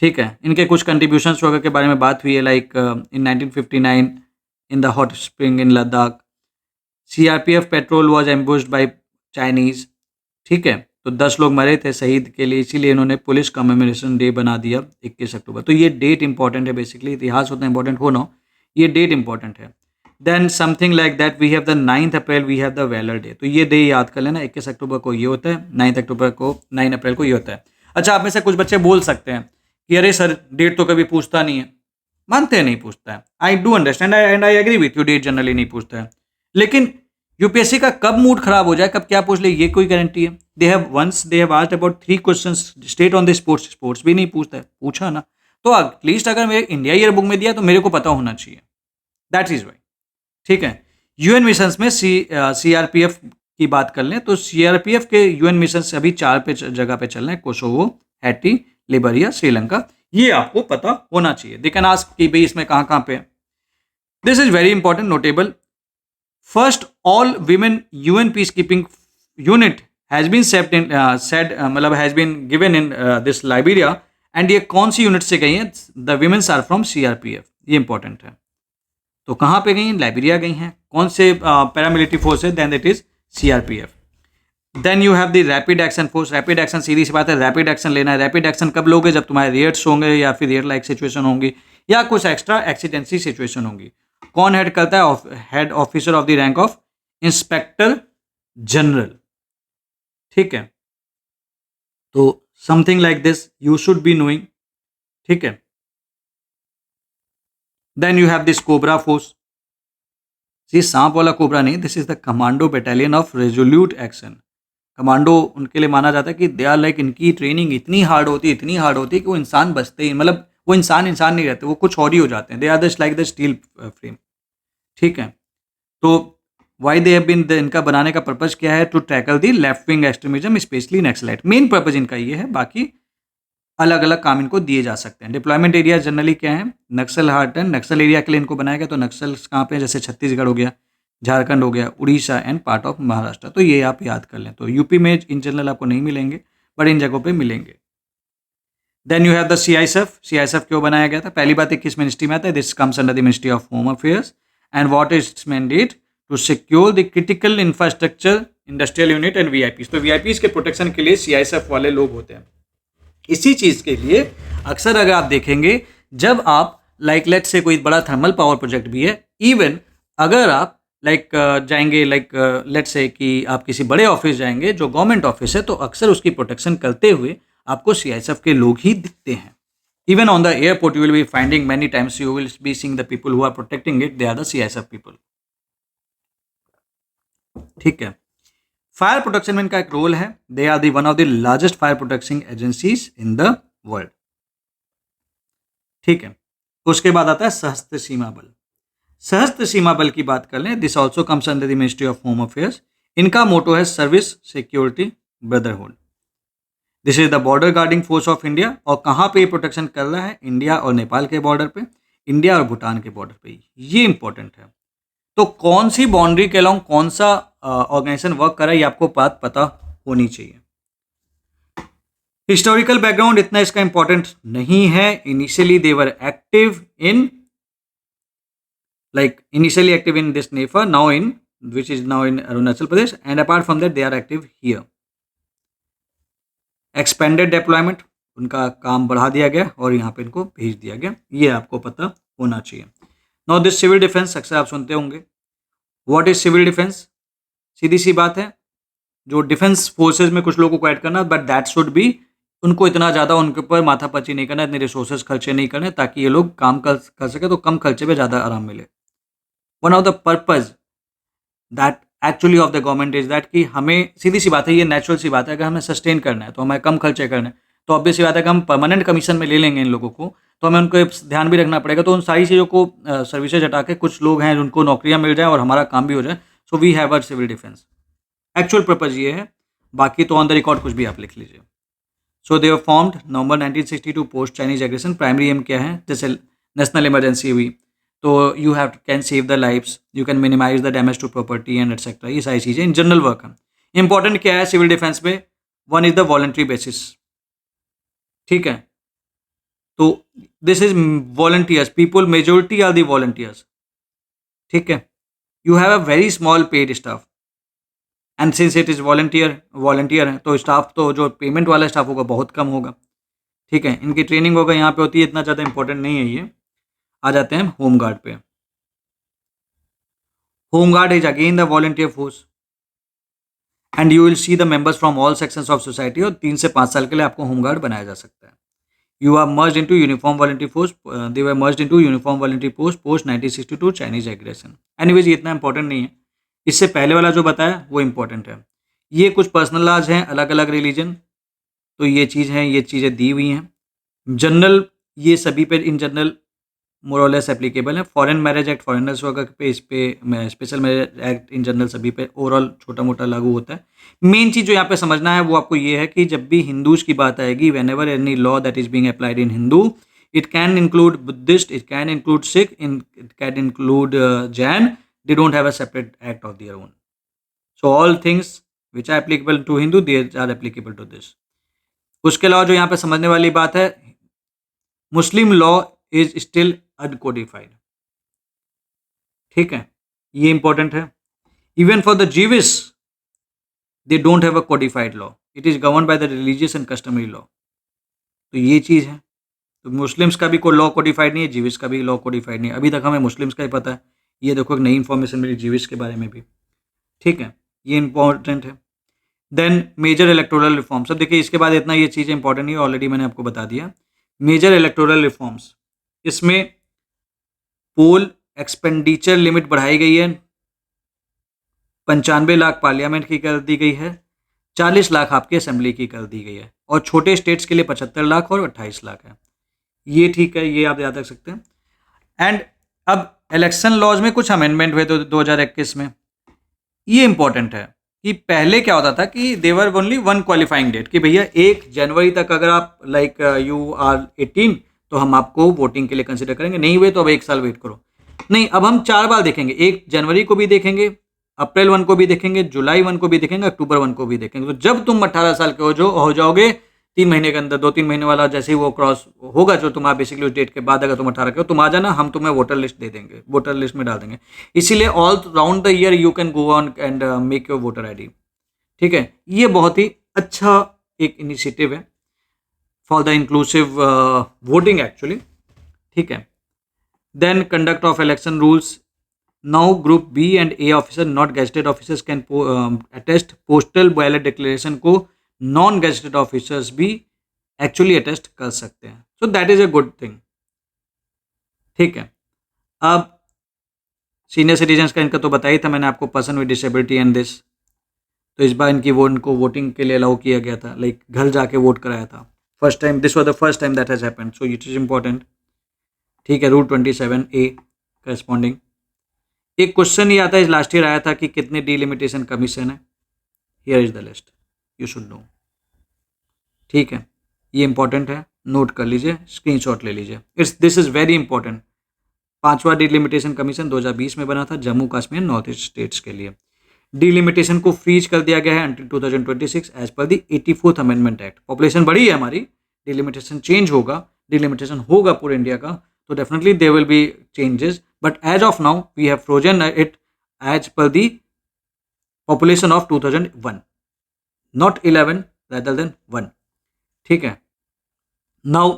ठीक है। इनके कुछ कंट्रीब्यूशंस वगैरह के बारे में बात हुई है, like in 1959 in the Hot Spring in Ladakh CRPF patrol was ambushed by Chinese. ठीक है। तो 10 लोग मरे थे शहीद के लिए, इसीलिए इन्होंने पुलिस कमेमोरेशन डे बना दिया 21 अक्टूबर। तो ये डेट इंपॉर्टेंट है, बेसिकली इतिहास उतना इंपॉर्टेंट हो ना, ये डेट इंपॉर्टेंट है। Then something like that we have the 9 April we have the valour day. तो ये डे याद कर लेना, 21 अक्टूबर को ये होता है, 9 अक्टूबर को 9 अप्रैल को ये होता है। अच्छा, आप में से कुछ बच्चे बोल सकते हैं कि अरे सर डेट तो कभी पूछता नहीं है। मानते हैं नहीं पूछता है, I do understand and I agree with you, date generally नहीं पूछता है। लेकिन यूपीएससी का कब मूड खराब हो जाए, कब क्या पूछ ले, ये कोई गारंटी है? They have asked about 3 questions state on the sports, sports भी नहीं पूछता है, पूछा ना तो एटलीस्ट अगर मेरे इंडिया ईयर बुक में दिया तो मेरे को पता होना चाहिए, दैट इज वाई। ठीक है। यूएन मिशंस में सीआरपीएफ की बात कर लें तो सीआरपीएफ के यूएन मिशन अभी 4 जगह पे चल रहे हैं, कोसोवो, हैटी, लिबरिया, श्रीलंका। ये आपको पता होना चाहिए। दे कैन आस्क कि भाई इसमें कहाँ कहाँ पे। This is very important, notable. First all women UN peace keeping unit has been मतलब has been given in this Liberia. And ये कौन सी यूनिट से गई है? The womens are from CRPF. ये इंपॉर्टेंट है। तो कहाँ पे गई हैं? लाइबेरिया गई हैं। कौन से पैरामिलिट्री फोर्स है? Then it is CRPF. Then you have the rapid action force. Rapid action, सीधी सी बात है, रैपिड एक्शन लेना है। रैपिड एक्शन कब लोगे? जब तुम्हारे रेयर्स होंगे या फिर रेयर लाइक सिचुएशन होंगी या कुछ एक्स्ट्रा एक्सीडेंसी सिचुएशन होंगी। कौन हेड करता है? Head officer of the rank of inspector general. ठीक है। तो something like this you should be knowing. ठीक है। Then you have this cobra force. ये सांप वाला कोबरा नहीं, this is the commando battalion of resolute action. Commando उनके लिए माना जाता है कि दे आर लाइक, इनकी ट्रेनिंग इतनी हार्ड होती है, इतनी हार्ड होती है कि वो इंसान बचते ही, मतलब वो इंसान नहीं रहते, वो कुछ और ही हो जाते हैं। They are just like the steel frame. ठीक है। तो वाई दे हैव बीन, इनका बनाने का पर्पज क्या है? To tackle the left wing extremism specially naxalite. Main purpose इनका ये है, बाकी अलग अलग काम इनको दिए जा सकते हैं। डिप्लॉयमेंट एरिया जनरली क्या है? नक्सल हार्ट एंड नक्सल एरिया के लिए इनको बनाया गया। तो नक्सल कहाँ पे? जैसे छत्तीसगढ़ हो गया, झारखंड हो गया, Orissa and part of Maharashtra. तो ये आप याद कर लें। तो यूपी में इन जनरल आपको नहीं मिलेंगे, बट इन जगहों पे मिलेंगे। Then you have the CISF. CISF क्यों बनाया गया था? पहली बात है किस मिनिस्ट्री में आता है? This comes under the ministry of home affairs. And what is its mandate? To secure the critical infrastructure, industrial unit and VIPs. तो वीआईपीज के प्रोटेक्शन के लिए सीआईएसएफ वाले लोग होते हैं। इसी चीज़ के लिए अक्सर अगर आप देखेंगे, जब आप लाइक लेट से कोई बड़ा थर्मल पावर प्रोजेक्ट भी है, इवन अगर आप लाइक जाएंगे, लाइक लेट से कि आप किसी बड़े ऑफिस जाएंगे जो गवर्नमेंट ऑफिस है, तो अक्सर उसकी प्रोटेक्शन करते हुए आपको सीआईएसएफ के लोग ही दिखते हैं। Even on the airport you will be finding many times you will be seeing the people who are protecting it, they are the CISF people. ठीक है। फायर प्रोटेक्शन में इनका एक रोल है। They are the one of the largest fire protection agencies in the world. ठीक है। उसके बाद आता है सशस्त्र सीमा बल। सशस्त्र सीमा बल की बात कर लें, this also comes under the ministry of home affairs. इनका मोटो है service, security, brotherhood. This is the border guarding force of India. और कहाँ पे प्रोटेक्शन कर रहा है? इंडिया और नेपाल के बॉर्डर पे, इंडिया और भूटान के बॉर्डर पे। ये इंपॉर्टेंट है। तो कौन सी बाउंड्री के अलॉन्ग कौन सा ऑर्गेनाइजेशन वर्क कर रहा है, ये आपको बात पता होनी चाहिए। हिस्टोरिकल बैकग्राउंड इतना इसका इंपॉर्टेंट नहीं है। Initially they were active in initially active in this NEFA, which is now in Arunachal Pradesh, and apart from that they are active here. Expanded deployment, उनका काम बढ़ा दिया गया और यहाँ पे इनको भेज दिया गया, ये आपको पता होना चाहिए। Now this civil defense अक्सर आप सुनते होंगे। What is civil defense? सीधी सी बात है, जो डिफेंस फोर्सेज में कुछ लोगों को ऐड करना, बट दैट शुड बी उनको इतना ज़्यादा उनके ऊपर माथापच्ची नहीं करना, इतने रिसोर्सेज खर्चे नहीं करने ताकि ये लोग काम कर सके, तो कम खर्चे में ज़्यादा आराम मिले। One of the purpose that actually of the government is that कि हमें सीधी सी बात है, ये नेचुरल सी बात है, अगर हमें सस्टेन करना है तो हमें कम खर्चे करने हैं, तो ऑब्वियस सी बात है कि हम परमानेंट कमीशन में ले लेंगे इन लोगों को, तो हमें उनको ध्यान भी रखना पड़ेगा। तो उन सारी चीज़ों को सर्विसेज हटा के कुछ लोग हैं जिनको नौकरियाँ मिल जाएँ और हमारा काम भी हो जाए, so we have a civil defence. Actual purpose ये है, बाकी तो ऑन द रिकॉर्ड कुछ भी आप लिख लीजिए। So they were formed November 1962 post Chinese aggression. Primary aim क्या है, जैसे नेशनल इमरजेंसी हुई तो you have can save the lives, you can minimise the damage to property and etcetera, ये सारी चीज़ें इन जनरल वर्क है। इंपॉर्टेंट क्या है सिविल डिफेंस में, one is the voluntary basis, ठीक है। तो this is volunteers, people majority are the volunteers, ठीक है। You have a very small paid staff and since it is volunteer है तो स्टाफ तो जो पेमेंट वाला स्टाफ होगा बहुत कम होगा, ठीक है। इनकी ट्रेनिंग होगा यहाँ पे होती है, इतना ज़्यादा इंपॉर्टेंट नहीं है ये। आ जाते हैं होम गार्ड पे। Home guard is again the volunteer force and you will see the members from all sections of society, और 3 से 5 साल के लिए आपको होम गार्ड बनाया जा सकता है। You are merge into uniform volunteer force, they were merge into uniform volunteer post post 1962 Chinese aggression. Anyways ये इतना इंपॉर्टेंट नहीं है, इससे पहले वाला जो बताया वो इंपॉर्टेंट है। ये कुछ पर्सनल लॉज हैं, अलग अलग रिलीजन, तो ये चीज़ हैं, ये चीज़ें दी हुई हैं। जनरल ये सभी पे इन जनरल मोरलेस एप्लीकेबल है। फॉरेन मैरिज एक्ट फॉरेनर्स वगैरह पे, इस पे special marriage act in general सभी पे ओवरऑल छोटा मोटा लागू होता है। मेन चीज़ जो यहाँ पे समझना है वो आपको ये है कि जब भी हिंदूज की बात आएगी, whenever any law that is being applied in Hindu, it can include Buddhist, it can include Sikh, it can include Jain, they don't have a separate act of their own. So all things which are applicable to Hindu they are applicable to this. उसके अलावा जो यहाँ पे समझने वाली बात है, Muslim law is still uncodified, ठीक है, ये इंपॉर्टेंट है। Even for the Jewish they don't have a codified law, it is govern by the religious and customary law, तो ये चीज़ है। तो मुस्लिम्स का भी कोई लॉ कोडिफाइड नहीं है, जीविस का भी लॉ कोडिफाइड नहीं है। अभी तक हमें मुस्लिम्स का ही पता है, ये देखो एक नई इन्फॉर्मेशन मिली जीविस के बारे में भी, ठीक है, ये इंपॉर्टेंट है। देन मेजर इलेक्टोरल रिफॉर्म्स, अब देखिए इसके बाद इतना ये चीज़ें इंपॉर्टेंट नहीं है, ऑलरेडी मैंने आपको बता दिया। मेजर इलेक्टोरल रिफॉर्म्स, इसमें पोल एक्सपेंडिचर लिमिट बढ़ाई गई है, 95 लाख पार्लियामेंट की कर दी गई है, 40 लाख आपकी असेंबली की कर दी गई है, और छोटे स्टेट्स के लिए 75 लाख और 28 लाख है। ये ठीक है, ये आप याद रख सकते हैं। एंड अब इलेक्शन लॉज में कुछ अमेंडमेंट हुए तो 2021 में, ये इंपॉर्टेंट है कि पहले क्या होता था कि देवर ओनली वन क्वालिफाइंग डेट, कि भैया 1 जनवरी तक अगर आप लाइक यू आर 18 तो हम आपको वोटिंग के लिए कंसिडर करेंगे, नहीं हुए तो अब 1 साल वेट करो। नहीं, अब हम 4 बार देखेंगे, 1 जनवरी को भी देखेंगे, अप्रैल 1 को भी देखेंगे, जुलाई 1 को भी देखेंगे, अक्टूबर 1 को भी देखेंगे। तो जब तुम 18 साल के हो जाओगे, 3 महीने के अंदर, 2-3 महीने वाला जैसे ही वो क्रॉस होगा, जो तुम्हारा बेसिकली उस डेट के बाद अगर तुम 18 के हो, तुम आ जाना, हम तुम्हें वोटर लिस्ट दे देंगे, वोटर लिस्ट में डाल देंगे। इसीलिए all round the year you can go on and make your voter ID, ठीक है। ये बहुत ही अच्छा एक इनिशिएटिव है for the inclusive voting actually, ठीक है। Then conduct of election rules, now group B and A officer not gazetted officers can attest postal ballot declaration को नॉन गेजेटेड ऑफिसर्स भी एक्चुअली अटेस्ट कर सकते हैं, so that is a good thing, ठीक है। अब सीनियर सिटीजन्स का इनका तो बताया था मैंने आपको, person with disability and this, तो इस बार इनको वोटिंग के लिए अलाउ किया गया था, लाइक घर जाके वोट कराया था first time, this was the first time that has happened, so it is important, ठीक है। Rule 27A corresponding. एक क्वेश्चन ये आता है, लास्ट ईयर आया था कि कितने डिलिमिटेशन कमीशन है, here is the list, you should no, ठीक है। ये इंपॉर्टेंट है, नोट कर लीजिए, स्क्रीनशॉट ले लीजिए, दिस इज वेरी इंपॉर्टेंट। 5वां डिलिमिटेशन कमीशन 2020 में बना था Jammu Kashmir north east states के लिए। डिलिमिटेशन को फ्रीज कर दिया गया है until 2026 as per the 84th amendment act. Population बढ़ी है हमारी, डिलिमिटेशन चेंज होगा, डिलिमिटेशन होगा पूरे इंडिया का, तो definitely there will be changes, but as of now we have frozen it as per the population of 2001, not 11 rather than 1, ठीक है। नाउ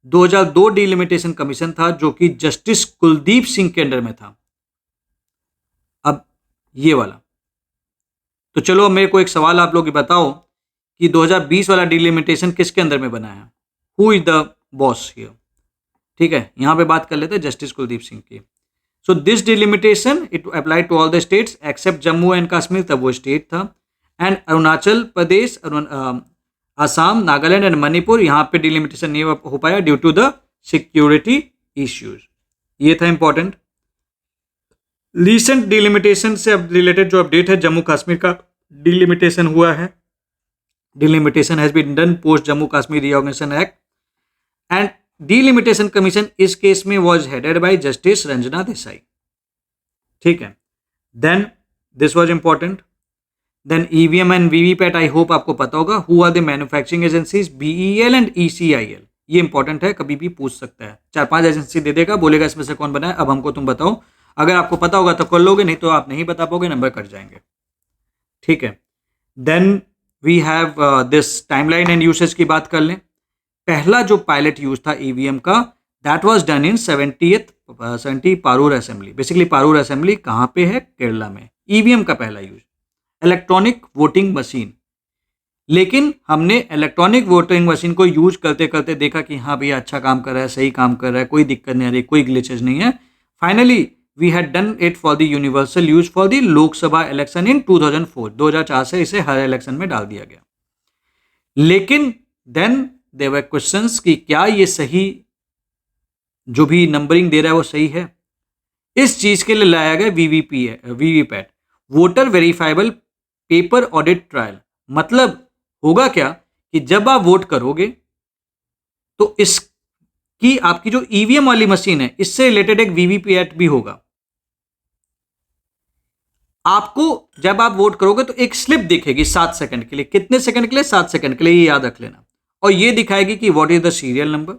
2002 डिलिमिटेशन कमीशन था जो कि जस्टिस कुलदीप सिंह के अंडर में था। अब ये वाला, तो चलो मेरे को एक सवाल आप लोग बताओ कि 2020 वाला डिलिमिटेशन किसके अंदर में बना है, who is the boss here. ठीक है, यहाँ पे बात कर लेते हैं जस्टिस कुलदीप सिंह की। So this delimitation it applied to all the states except Jammu and Kashmir, तब वो स्टेट था, एंड अरुणाचल प्रदेश, असम, नागालैंड एंड मणिपुर, यहाँ पे डिलिमिटेशन नहीं हो पाया due to the security issues. ये था इंपॉर्टेंट। रिसेंट डिलिमिटेशन से अब रिलेटेड जो अपडेट है, जम्मू कश्मीर का डिलिमिटेशन हुआ है। Delimitation has been done post Jammu Kashmir reorganisation act, and delimitation commission इस केस में was headed by justice Ranjana Desai. ठीक है, then this was important. Then EVM and VVPAT, I hope आपको पता होगा, who are the manufacturing agencies, BEL and ECIL. ये इंपॉर्टेंट है, कभी भी पूछ सकता है। 4-5 एजेंसी दे देगा, बोलेगा इसमें से कौन बना है, अब हमको तुम बताओ। अगर आपको पता होगा तो कर लोगे, नहीं तो आप नहीं बता पाओगे, नंबर कट जाएंगे। ठीक है, then we have this timeline and usage की बात कर लें। पहला जो पायलट यूज था ईवीएम का, that was done in 70 Parur assembly. Basically Parur assembly कहाँ पे है, केरला में। ईवीएम का पहला यूज इलेक्ट्रॉनिक वोटिंग मशीन, लेकिन हमने इलेक्ट्रॉनिक वोटिंग मशीन को यूज करते करते देखा कि हाँ भैया अच्छा काम कर रहा है, सही काम कर रहा है, कोई दिक्कत नहीं आ रही, कोई ग्लिचेज नहीं है। Finally we had done it for the universal use for the Lok Sabha election in 2004। 2004 से इसे हर इलेक्शन में डाल दिया गया। लेकिन देन देयर वर क्वेश्चंस कि क्या ये सही, जो भी नंबरिंग दे रहा है वो सही है। इस चीज के लिए लाया गया VVPAT, voter verifiable paper audit trial. मतलब होगा क्या कि जब आप वोट करोगे तो इसकी आपकी जो ईवीएम वाली मशीन है, इससे रिलेटेड एक वीवीपैट भी होगा। आपको जब आप वोट करोगे तो एक स्लिप दिखेगी 7 सेकंड के लिए। कितने सेकंड के लिए? 7 सेकंड के लिए, ये याद रख लेना। और ये दिखाएगी कि what is the serial number,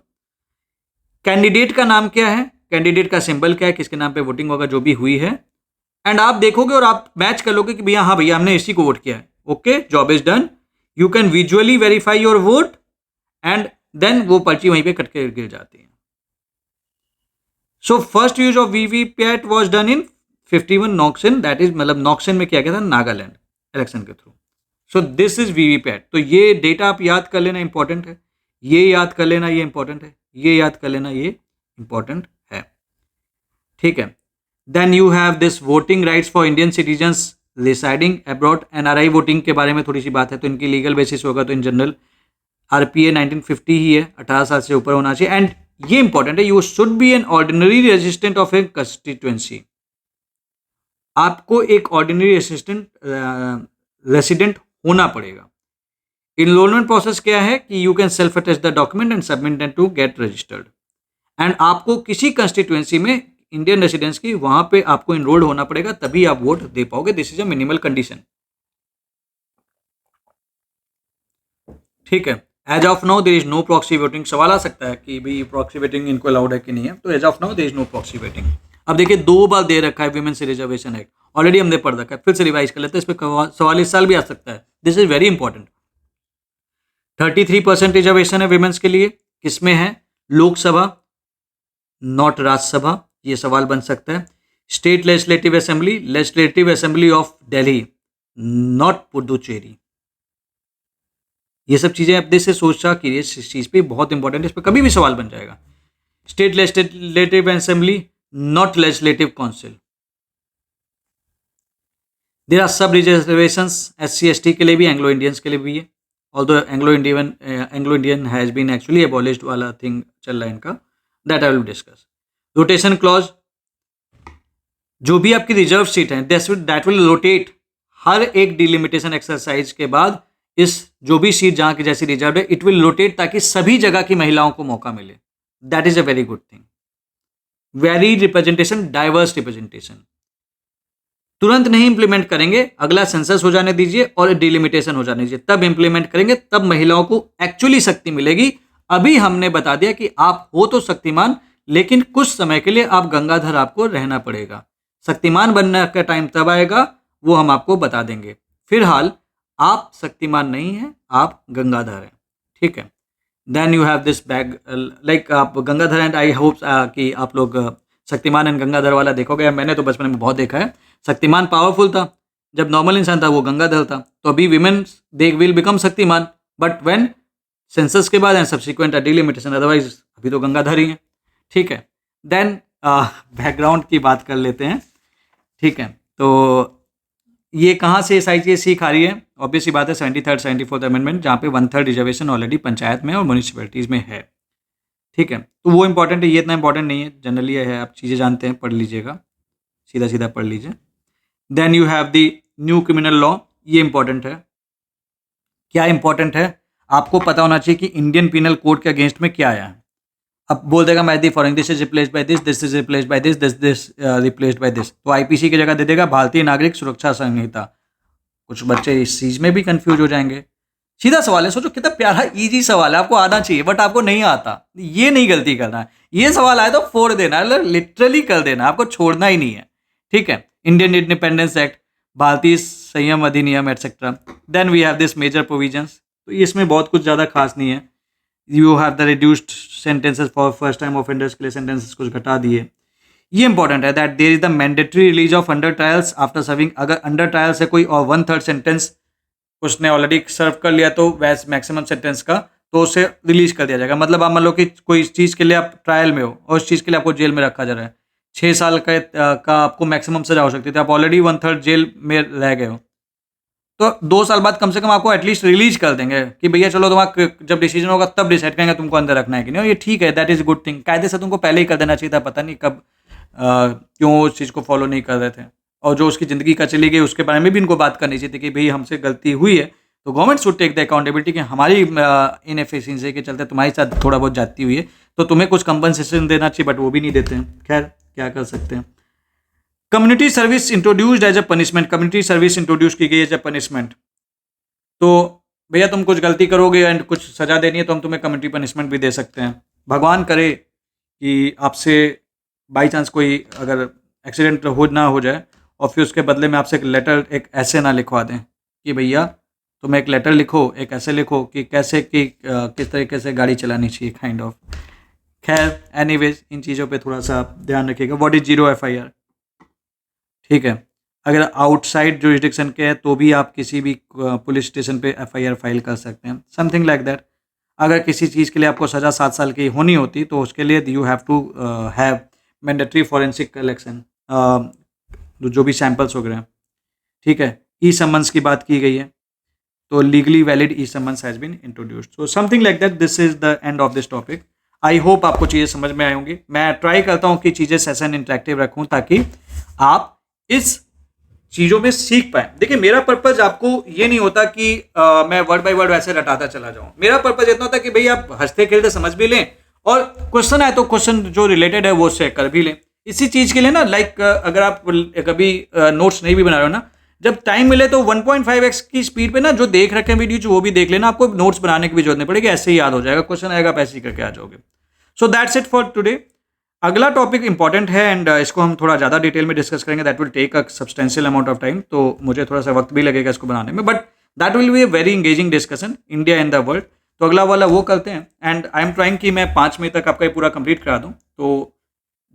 candidate का नाम क्या है, कैंडिडेट का सिंबल क्या है, किसके नाम पे वोटिंग होगा, जो भी हुई है। एंड आप देखोगे और आप मैच कर लोगे कि भैया हाँ भैया हमने इसी को वोट किया है। Okay, job is done. You can visually verify your vote and then वो पर्ची वहीं पे कट के गिर जाती है। So first use of VVPAT was done in 51 नॉक्सन, दैट इज मतलब नॉक्सन में किया गया था नागालैंड इलेक्शन के through. So this is VVPAT. तो ये डेटा आप याद कर लेना, इंपॉर्टेंट है। ये याद कर लेना, ये इंपॉर्टेंट है। ये याद कर लेना, ये इंपॉर्टेंट है। ठीक है, then you have this voting rights for Indian citizens residing abroad. NRI voting के बारे में थोड़ी सी बात है, तो इनकी लीगल बेसिस होगा तो इन जनरल आरपीए 1950 ही है, 18 साल से ऊपर होना चाहिए। एंड ये इंपॉर्टेंट है, you should B an ordinary resistant of A constituency. आपको एक ऑर्डिनरी रेसिडेंट होना पड़ेगा। इनरोलमेंट प्रोसेस क्या है कि you can self attest the document and submit them to get registered. And आपको किसी कंस्टिट्यूएंसी में इंडियन रेसिडेंस की वहां पे आपको इनरोल्ड होना पड़ेगा, तभी आप वोट दे पाओगे। This is a minimal condition. ठीक है, as of now there is no proxy voting. सवाल आ सकता है कि भाई प्रॉक्सी वोटिंग इनको अलाउड है कि नहीं है, तो as of now there is no proxy voting. अब देखिए 2 बार दे रखा है विमेंस रिजर्वेशन एक्ट, ऑलरेडी हमने पढ़ रखा है, फिर से रिवाइज कर लेते हैं। इस पर सवाल इस साल भी आ सकता है। This is very important. 33% reservation है विमेंस के लिए, किसमें है? लोकसभा, नॉट राज्यसभा। ये सवाल बन सकता है। State legislative assembly of Delhi, not Puducherry. ये सब चीजें अपने से सोचा कि इस चीज पे बहुत इंपॉर्टेंट है, इस पर कभी भी सवाल बन जाएगा। State legislative assembly, not legislative council. There are sub reservations SC ST के लिए भी, एंग्लो इंडियंस के लिए भी है। Although Anglo Indian has been actually abolished वाला थिंग चल रहा है इनका, that I will discuss. Rotation clause, जो भी आपकी रिजर्व सीट है दैट विल रोटेट हर एक डिलिमिटेशन एक्सरसाइज के बाद। इस जो भी सीट जहां की जैसी रिजर्व है, इट विल रोटेट ताकि सभी जगह की महिलाओं को मौका मिले। That is a very good thing. Very representation, diverse representation. तुरंत नहीं इंप्लीमेंट करेंगे, अगला सेंसस हो जाने दीजिए और डिलिमिटेशन हो जाने दीजिए, तब इंप्लीमेंट करेंगे, तब महिलाओं को एक्चुअली शक्ति मिलेगी। अभी हमने बता दिया कि आप हो तो शक्तिमान, लेकिन कुछ समय के लिए आप गंगाधर आपको रहना पड़ेगा। शक्तिमान बनने का टाइम तब आएगा, वो हम आपको बता देंगे। फिलहाल आप शक्तिमान नहीं हैं, आप गंगाधर हैं। ठीक है, then you have this bag, like आप गंगाधर एंड आई होप कि आप लोग शक्तिमान एंड गंगाधर वाला देखोगे। मैंने तो बचपन में बहुत देखा है। शक्तिमान पावरफुल था, जब नॉर्मल इंसान था वो गंगाधर था, तो अभी women they will become Shaktimaan, but when census के बाद एंड सब्सिक्वेंट डिलिमिटेशन, अदरवाइज अभी तो गंगाधर ही हैं, ठीक है। देन बैकग्राउंड की बात कर लेते हैं, ठीक है। तो ये कहाँ से सारी चीज़ सीख आ रही है? ऑब्वियस सी बात है 73rd 74th अमेंडमेंट, जहाँ पे 1/3 रिजर्वेशन ऑलरेडी पंचायत में और म्यूनिसिपैलिटीज़ में है, ठीक है। तो वो इंपॉर्टेंट है, ये इतना इंपॉर्टेंट नहीं है, जनरली है, आप चीज़ें जानते हैं, पढ़ लीजिएगा, सीधा सीधा पढ़ लीजिए। Then you have the new criminal law, ये इंपॉर्टेंट है। क्या इंपॉर्टेंट है? आपको पता होना चाहिए कि इंडियन पिनल कोड के अगेंस्ट में क्या आया है। अब बोल देगा मैं the following, this is replaced by this, this is replaced by this, this replaced by this, तो आईपीसी की जगह दे देगा भारतीय नागरिक सुरक्षा संहिता। कुछ बच्चे इस चीज में भी कंफ्यूज हो जाएंगे। सीधा सवाल है, सोचो कितना प्यारा इजी सवाल है, आपको आना चाहिए बट आपको नहीं आता, ये नहीं गलती करना है। ये सवाल आए तो फोड़ देना, लिटरली कर देना, आपको छोड़ना ही नहीं है, ठीक है। इंडियन इंडिपेंडेंस एक्ट, भारतीय संयम Adhiniyam etcetera. Then we have this major provisions, तो इसमें बहुत कुछ ज़्यादा खास नहीं है। You have the reduced sentences for first time offenders के लिए सेंटेंसेस कुछ घटा दिए। ये इंपॉर्टेंट है that there is the mandatory release of under trials after serving, अगर अंडर ट्रायल्स है कोई और 1/3 सेंटेंस उसने ऑलरेडी सर्व कर लिया तो वैस मैक्सिमम सेंटेंस का, तो उसे रिलीज कर दिया जाएगा। मतलब आप मान लो कि कोई चीज़ के लिए आप ट्रायल में हो और उस चीज़ के लिए आपको जेल में रखा जा रहा है, 6 साल का आपको मैक्सिमम सजा हो सकती थी, आप ऑलरेडी 1/3 जेल में रह गए हो, तो 2 साल बाद कम से कम आपको एटलीस्ट रिलीज कर देंगे कि भैया चलो तुम्हारा जब डिसीजन होगा तब डिसाइड करेंगे तुमको अंदर रखना है कि नहीं। और ये ठीक है, दैट इज गुड थिंग। कायदे से तुमको पहले ही कर देना चाहिए था, पता नहीं कब क्यों उस चीज़ को फॉलो नहीं कर रहे थे। और जो उसकी ज़िंदगी का चली गई उसके बारे में भी इनको बात करनी चाहिए थी कि भाई हमसे गलती हुई है, तो government should take the accountability कि हमारी इनएफिशिएंसी के चलते तुम्हारे साथ थोड़ा बहुत जाती हुई है, तो तुम्हें कुछ कंपनसेशन देना चाहिए, बट वो भी नहीं देते हैं। खैर क्या कर सकते हैं। Community service introduced as a punishment, community service introduce की गई एज अ पनिशमेंट। तो भैया तुम कुछ गलती करोगे एंड कुछ सजा देनी है तो हम तुम्हें कम्युनिटी पनिशमेंट भी दे सकते हैं। भगवान करे कि आपसे बाई चांस कोई अगर एक्सीडेंट हो ना हो जाए और फिर उसके बदले में आपसे एक लेटर, एक ऐसे ना लिखवा दें कि भैया तुम एक लेटर लिखो, एक ऐसे लिखो कि कैसे कि किस तरीके से गाड़ी चलानी चाहिए, काइंड ऑफ। खैर एनीवेज इन चीज़ों पे थोड़ा सा आप ध्यान रखिएगा। व्हाट इज 0 FIR, ठीक है। अगर आउटसाइड जुरिस्डिक्शन के हैं तो भी आप किसी भी पुलिस स्टेशन पे FIR फाइल कर सकते हैं, समथिंग लाइक दैट। अगर किसी चीज़ के लिए आपको सज़ा 7 साल की होनी होती तो उसके लिए you have to have mandatory forensic collection, जो भी सैंपल्स वगैरह हैं, ठीक है। ई समन्स की बात की गई है, तो legally valid e summons has been introduced, so something like that. This is the end of this topic. I hope आपको चीज़ें समझ में आई होंगी। मैं ट्राई करता हूँ कि चीज़ें सेशन इंटरेक्टिव रखूँ ताकि आप इस चीज़ों में सीख पाए। देखिए मेरा पर्पज आपको ये नहीं होता कि मैं वर्ड बाय वर्ड वैसे रटाता चला जाऊँ। मेरा पर्पज इतना होता है कि भाई आप हंसते खेलते समझ भी लें और क्वेश्चन आए तो क्वेश्चन जो रिलेटेड है वो से कर भी लें। इसी चीज़ के लिए ना लाइक अगर आप कभी नोट्स नहीं भी बना रहे हो ना, जब टाइम मिले तो 1.5x की स्पीड पे ना जो देख रखे हैं वीडियो वो भी देख लेना, आपको नोट्स बनाने की भी जरूरत नहीं पड़ेगी, ऐसे ही याद हो जाएगा। क्वेश्चन आएगा आप ऐसे ही करके आ जाओगे। So that's it for today. अगला टॉपिक इंपॉर्टेंट है एंड इसको हम थोड़ा ज़्यादा डिटेल में डिस्कस करेंगे। That will take a substantial amount of time, तो मुझे थोड़ा सा वक्त भी लगेगा इसको बनाने में, but that will be a very engaging discussion, India and the world. तो अगला वाला वो करते हैं एंड आई एम ट्राइंग कि मैं 5 मई तक आपका ये पूरा कंप्लीट करा दूँ, तो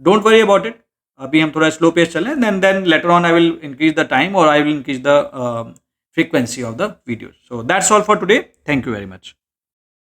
डोंट वरी अबाउट इट। अभी हम थोड़ा स्लो पेस चलें, then later on I will increase the time और I will increase the frequency of the video. So that's all for today, thank you very much.